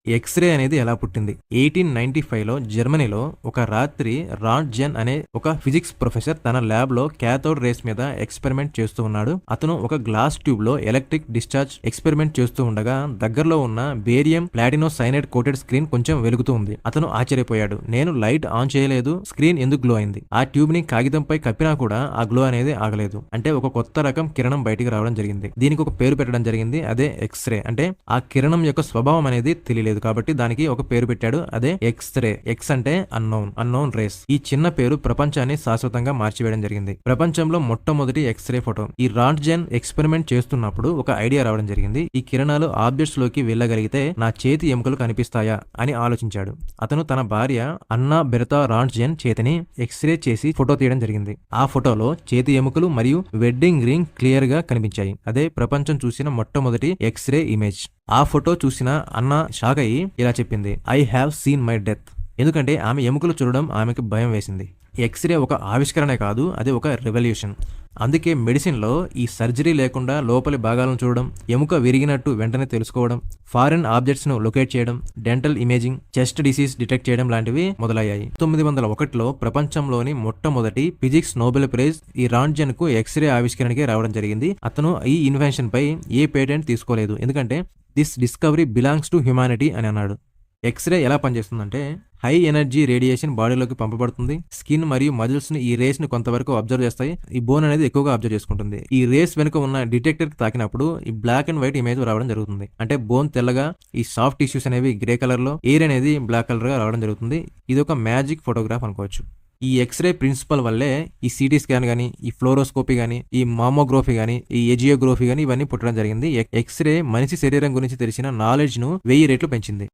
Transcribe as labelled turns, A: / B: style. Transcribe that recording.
A: X ray అనేది ఎలా పుట్టింది? 1895లో జర్మనీలో ఒక రాత్రి రాంట్‌జెన్ అనే ఒక ఫిజిక్స్ ప్రొఫెసర్ తన ల్యాబ్‌లో కాథోడ్ రేస్ మీద ఎక్స్‌పెరిమెంట్ చేస్తూ ఉన్నాడు. అతను ఒక గ్లాస్ ట్యూబ్‌లో ఎలక్ట్రిక్ డిశ్చార్జ్ ఎక్స్‌పెరిమెంట్ చేస్తూ ఉండగా దగ్గరలో ఉన్న బేరియం ప్లాటినో సైనైడ్ కోటెడ్ స్క్రీన్ కొంచెం వెలుగుతూ ఉంది. అతను ఆశ్చర్యపోయాడు. నేను లైట్ ఆన్ చేయలేదు. స్క్రీన్ ఎందుకు గ్లో అయింది? ఆ ట్యూబ్‌ని కాగితంపై కప్పినా కూడా ఆ గ్లో అనేది ఆగలేదు. అంటే ఒక కొత్త రకం కిరణం బయటికి రావడం జరిగింది. దీనికి ఒక పేరు పెట్టడం జరిగింది. అదే ఎక్స్‌రే. అంటే ఆ కిరణం యొక్క స్వభావం అనేది తెలియలేదు. కాబట్టి దానికి ఒక పేరు పెట్టాడు. అదే ఎక్స్‌రే. ఎక్స్ అంటే అన్నోన్ రేస్. ఈ చిన్న పేరు ప్రపంచాన్ని శాశ్వతంగా మార్చివేయడం జరిగింది. ప్రపంచంలో మొట్టమొదటి ఎక్స్‌రే ఫోటో. ఈ రాంట్‌జెన్ ఎక్స్పెరిమెంట్ చేస్తున్నప్పుడు ఒక ఐడియా రావడం జరిగింది. ఈ కిరణాలు ఆబ్జెక్ట్స్ లోకి వెళ్ళగలిగితే నా చేతి ఎముకలు కనిపిస్తాయా అని ఆలోచించాడు. అతను తన భార్య అన్నా బెర్తా రాంట్‌జెన్ చేతిని ఎక్స్‌రే చేసి ఫోటో తీయడం జరిగింది. ఆ ఫోటోలో చేతి ఎముకలు మరియు వెడ్డింగ్ రింగ్ క్లియర్ గా కనిపించాయి. అదే ప్రపంచం చూసిన మొట్టమొదటి ఎక్స్‌రే ఇమేజ్. ఆ ఫోటో చూసిన అన్న షాక్ అయ్యి ఇలా చెప్పింది, I have seen my death. ఎందుకంటే ఆమె ఎముకలు చూడడం ఆమెకు భయం వేసింది. ఎక్స్‌రే ఒక ఆవిష్కరణే కాదు, అది ఒక రెవల్యూషన్. అందుకే మెడిసిన్లో ఈ సర్జరీ లేకుండా లోపలి భాగాలను చూడడం, ఎముక విరిగినట్టు వెంటనే తెలుసుకోవడం, ఫారిన్ ఆబ్జెక్ట్స్ ను లొకేట్ చేయడం, dental imaging, chest disease detect చేయడం లాంటివి మొదలయ్యాయి. 1901లో ప్రపంచంలోని మొట్టమొదటి ఫిజిక్స్ నోబెల్ ప్రైజ్ ఈ రాంట్‌జెన్ కు ఎక్స్‌రే ఆవిష్కరణకి రావడం జరిగింది. అతను ఈ ఇన్వెన్షన్ పై ఏ పేటెంట్ తీసుకోలేదు. ఎందుకంటే this discovery belongs to humanity అని అన్నాడు. ఎక్స్‌రే ఎలా పనిచేస్తుందంటే హై ఎనర్జీ రేడియేషన్ బాడీలోకి పంపబడుతుంది. స్కిన్ మరియు మజిల్స్ ని ఈ రేస్ ని కొంతవరకు అబ్జర్వ్ చేస్తాయి. ఈ బోన్ అనేది ఎక్కువగా అబ్జర్వ్ చేసుకుంటుంది. ఈ రేస్ వెనుక ఉన్న డిటెక్టర్ కి తాకినప్పుడు ఈ బ్లాక్ అండ్ వైట్ ఇమేజ్ రావడం జరుగుతుంది. అంటే బోన్ తెల్లగా, ఈ సాఫ్ట్ టిష్యూస్ అనేవి గ్రే కలర్ లో, ఎయిర్ అనేది బ్లాక్ కలర్ గా రావడం జరుగుతుంది. ఇది ఒక మ్యాజిక్ ఫోటోగ్రాఫ్ అనుకోవచ్చు. ఈ ఎక్స్‌రే ప్రిన్సిపల్ వల్లే ఈ సిటీ స్కాన్ గానీ, ఈ ఫ్లోరోస్కోపీ గానీ, ఈ మామోగ్రఫీ గానీ, ఈ ఎజియోగ్రఫీ గానీ ఇవన్నీ పుట్టడం జరిగింది. ఎక్స్‌రే మనిషి శరీరం గురించి తెలిసిన నాలెడ్జ్ ను 1000 రెట్లు పెంచింది.